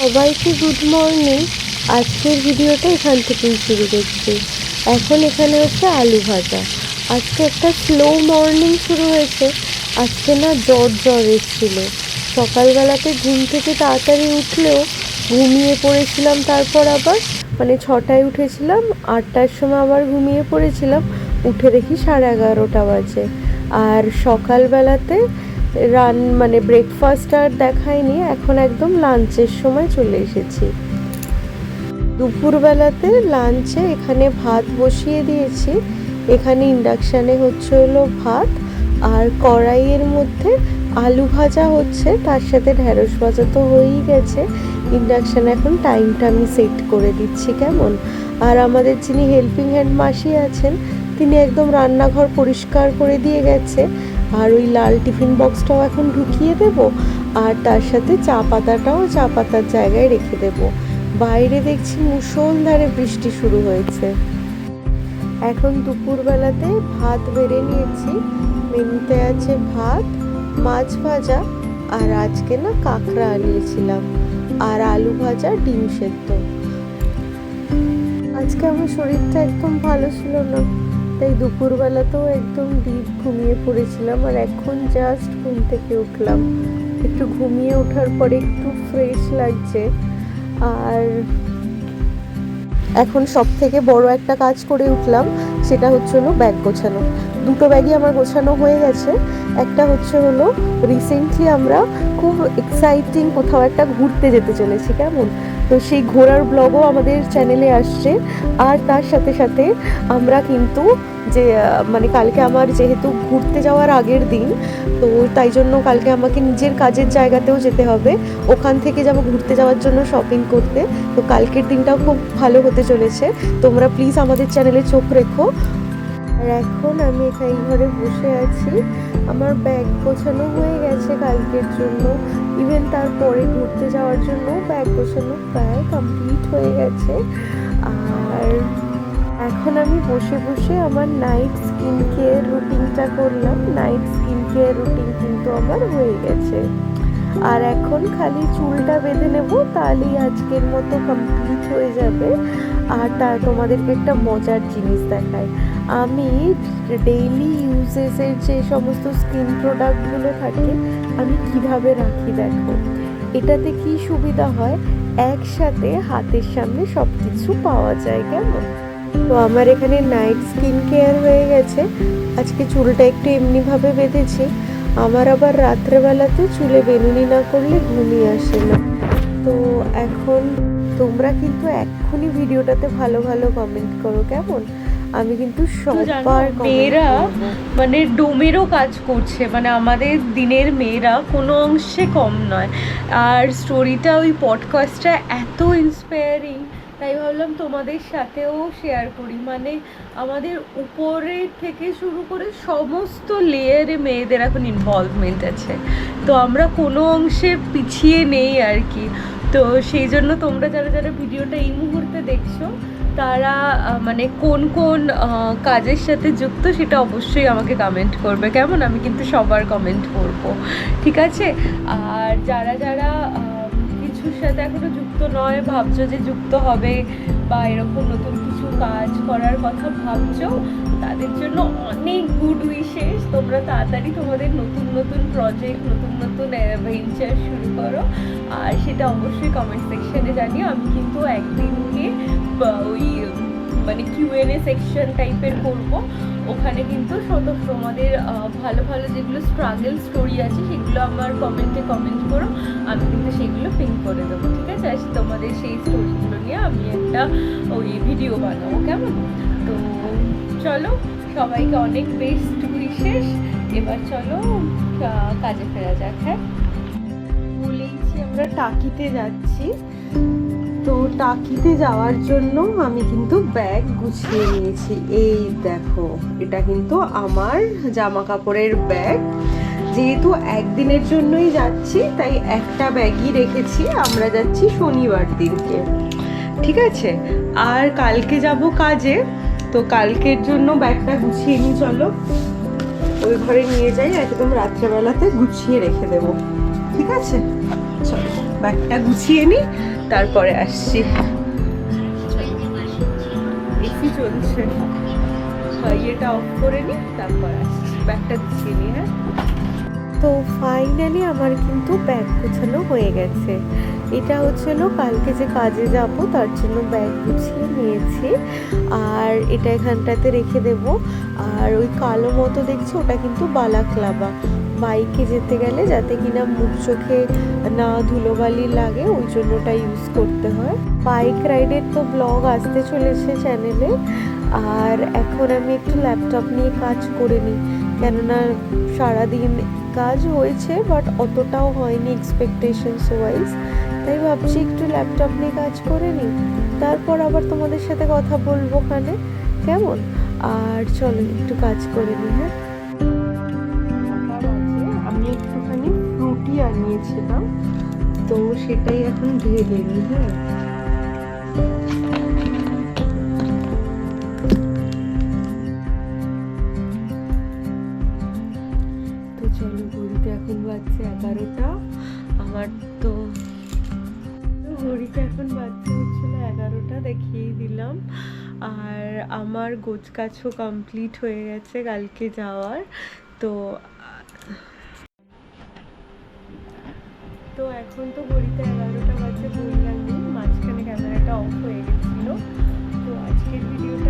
সবাইকে good morning. আজকের ভিডিওটা এখান থেকেই শুরু করছি। এখন এখানে হচ্ছে আলু ভাজা। আজকে একটা স্লো মর্নিং শুরু হয়েছে। আজকে না জ্বর এসেছিল। সকালবেলাতে ঘুম থেকে তাড়াতাড়ি উঠলেও ঘুমিয়ে পড়েছিলাম। তারপর আবার 6টায় উঠেছিলাম, 8টার সময় আবার ঘুমিয়ে পড়েছিলাম। উঠে দেখি 11:30 বাজে। আর সকালবেলাতে ব্রেকফাস্ট আর দেখায়নি। এখন একদম লাঞ্চের সময় চলে এসেছি। দুপুরবেলাতে লাঞ্চে এখানে ভাত বসিয়ে দিয়েছি। এখানে ইন্ডাকশানে হলো ভাত, আর কড়াইয়ের মধ্যে আলু ভাজা হচ্ছে, তার সাথে ঢেঁড়স ভাজা তো হয়েই গেছে। ইন্ডাকশানে এখন টাইমটা আমি সেট করে দিচ্ছি কেমন। আর আমাদের যিনি হেল্পিং হ্যান্ড মাসি আছেন, তিনি একদম রান্নাঘর পরিষ্কার করে দিয়ে গেছে। আর ওই লাল টিফিন বক্সটাও এখন ঢুকিয়ে দেব, আর তার সাথে চা পাতার জায়গায় রেখে দেব। বাইরে দেখছি মুষলধারে বৃষ্টি শুরু হয়েছে। এখন দুপুরবেলাতে ভাত বেড়ে নিয়েছি। মেনুতে আছে ভাত, মাছ ভাজা, আর আজকে না কাঁকড়া আনিয়েছিলাম, আর আলু ভাজা, ডিম সেদ্ধ। আজকে আমার শরীরটা একদম ভালো ছিল না, তাই দুপুরবেলাতেও একদম ডিপ ঘুমিয়ে পড়েছিলাম। আর এখন জাস্ট ঘুম থেকে উঠলাম। একটু ঘুমিয়ে ওঠার পরে একটু ফ্রেশ লাগছে। আর এখন সব থেকে বড় একটা কাজ করে উঠলাম, সেটা হলো ব্যাগ গোছানো। দুটো ব্যাগই আমার গোছানো হয়ে গেছে। একটা হলো রিসেন্টলি আমরা খুব এক্সাইটিং কোথাও একটা ঘুরতে যেতে চলেছি কেমন। তো সেই ঘোরার ব্লগও আমাদের চ্যানেলে আসছে। আর তার সাথে সাথে আমরা কিন্তু কালকে আমার যেহেতু ঘুরতে যাওয়ার আগের দিন, তো তাই জন্য কালকে আমাকে নিজের কাজের জায়গাতেও যেতে হবে। ওখান থেকে যাব ঘুরতে যাওয়ার জন্য শপিং করতে। তো কালকের দিনটাও খুব ভালো হতে চলেছে। তোমরা প্লিজ আমাদের চ্যানেলে চোখ রেখো। আর এখন আমি এখানে ঘরে বসে আছি। আমার ব্যাগ গোছানো হয়ে গেছে কালকের জন্য। ইভেন তারপরে ঘুরতে যাওয়ার জন্য ব্যাগ গোছানো প্রায় কমপ্লিট হয়ে গেছে। আর এখন আমি বসে বসে আমার নাইট স্কিন কেয়ার রুটিনটা করলাম। নাইট স্কিন কেয়ার রুটিন কিন্তু আমার হয়ে গেছে। আর এখন খালি চুলটা বেঁধে নেব, তাহলেই আজকের মতো কমপ্লিট হয়ে যাবে। আর তোমাদেরকে একটা মজার জিনিস দেখাই। আমি ডেইলি ইউজেসের যে সমস্ত স্কিন প্রোডাক্টগুলো থাকে, আমি কিভাবে রাখি দেখো। এটাতে কি সুবিধা হয়, একসাথে হাতের সামনে সব কিছু পাওয়া যায় কেমন। তো আমার এখানে নাইট স্কিন কেয়ার হয়ে গেছে। আজকে চুলটা একটু এমনিভাবে বেঁধেছি। আমার আবার রাত্রেবেলাতে চুলে বেনুনি না করলে ঘুমিয়ে আসে না। তো এখন তোমরা কিন্তু এক্ষুনি ভিডিওটাতে ভালো ভালো কমেন্ট করো কেমন। আমি কিন্তু সবার মেয়েরা ডোমেরও কাজ করছে, আমাদের দিনের মেয়েরা কোনো অংশে কম নয়। আর স্টোরিটা, ওই পডকাস্টটা এত ইন্সপায়ারিং, তাই ভাবলাম তোমাদের সাথেও শেয়ার করি। আমাদের উপরের থেকে শুরু করে সমস্ত লেয়ারে মেয়েদের এখন ইনভলভমেন্ট আছে। তো আমরা কোনো অংশে পিছিয়ে নেই আর কি। তো সেই জন্য তোমরা যারা যারা ভিডিওটা এই মুহূর্তে দেখছো, তারা কোন কোন কাজের সাথে যুক্ত সেটা অবশ্যই আমাকে কমেন্ট করবে কেমন। আমি কিন্তু সবার কমেন্ট করবো, ঠিক আছে। আর যারা যারা কিছুর সাথে এখনো যুক্ত নয়, ভাবছো যে যুক্ত হবে বা এরকম নতুন কিছু কাজ করার কথা ভাবছো, তাদের জন্য অনেক গুড উইশেস। তোমরা তাড়াতাড়ি তোমাদের নতুন নতুন প্রজেক্ট, নতুন নতুন ভেঞ্চার শুরু করো। আর সেটা অবশ্যই কমেন্ট সেকশনে জানিও। আমি কিন্তু একদিনকে ওই Q&A সেকশন টাইপের করবো। ওখানে কিন্তু তোমাদের ভালো ভালো যেগুলো স্ট্রাগল স্টোরি আছে, সেগুলো আমার কমেন্টে কমেন্ট করো। আমি কিন্তু সেগুলো পিন করে দেবো, ঠিক আছে। আর তোমাদের সেই স্টোরিগুলো নিয়ে আমি একটা ওই ভিডিও বানাবো কেমন। তো চলো, সবাইকে অনেক বেস্ট উইশেস। এবার চলো কাজে ফেরা যাক। হ্যাঁ, বলেইছি আমরা টাকিতে যাচ্ছি। তো টাকিতে যাওয়ার জন্য আমি কিন্তু ব্যাগ গুছিয়ে নিয়েছি। এই দেখো, এটা কিন্তু আমার জামা কাপড়ের ব্যাগ। যেহেতু একদিনের জন্যই যাচ্ছি, তাই একটা ব্যাগই রেখেছি। আমরা যাচ্ছি শনিবার দিনকে, ঠিক আছে। আর কালকে যাব কাজে, তো কালকের জন্য ব্যাগটা গুছিয়ে নিই। চলো ওই ঘরে নিয়ে যাই, একদম রাত্রেবেলাতে গুছিয়ে রেখে দেবো, ঠিক আছে। চলো ব্যাগটা গুছিয়ে নিই, তারপরে আসছি। এসি চলছে, ইয়েটা অফ করে নি, তারপর আসছি। ব্যাগটা গুছিয়ে নি। হ্যাঁ, তো ফাইনালি আমার কিন্তু ব্যাগ গোছানো হয়ে গেছে। এটা হচ্ছিল কালকে যে কাজে যাব তার জন্য ব্যাগ গুছিয়ে নিয়েছি, আর এটা এখানটাতে রেখে দেব। আর ওই কালো মতো দেখছি ওটা কিন্তু বালাক্লাবা, বাইকে যেতে গেলে যাতে কিনা মুখ চোখে না ধুলোবালি লাগে ওই জন্য ওটা ইউজ করতে হয়। বাইক রাইডের তো ব্লগ আসতে চলেছে চ্যানেলে। আর এখন আমি একটু ল্যাপটপ নিয়ে কাজ করে নিই, কেননা সারাদিন কাজ হয়েছে বাট অতটাও হয়নি এক্সপেকটেশনস ওয়াইজ। তাই ভাবছি একটু ল্যাপটপ নিয়ে কাজ করে নিই, তারপর আবার তোমাদের সাথে কথা বলবো ওখানে, কেমন? আর চলো একটু কাজ করে নিই। হ্যাঁ, আমি একটুখানি ফ্রুটি আনিয়েছিলাম, তো সেটাই এখন ঢেলে নিই। হ্যাঁ, তো চলো, ঘড়িতে এখন বাজছে 11টা। আমার তো ঘড়িতে এখন বাজছে হচ্ছিল 11টা, দেখিয়েই দিলাম। আর আমার গোছগাছও কমপ্লিট হয়ে গেছে কালকে যাওয়ার। তো তো এখন তো ঘড়িতে 11টা বাজে, বললামই মাঝখানে ক্যামেরাটা অফ হয়ে গেছিলো। তো আজকের ভিডিওটা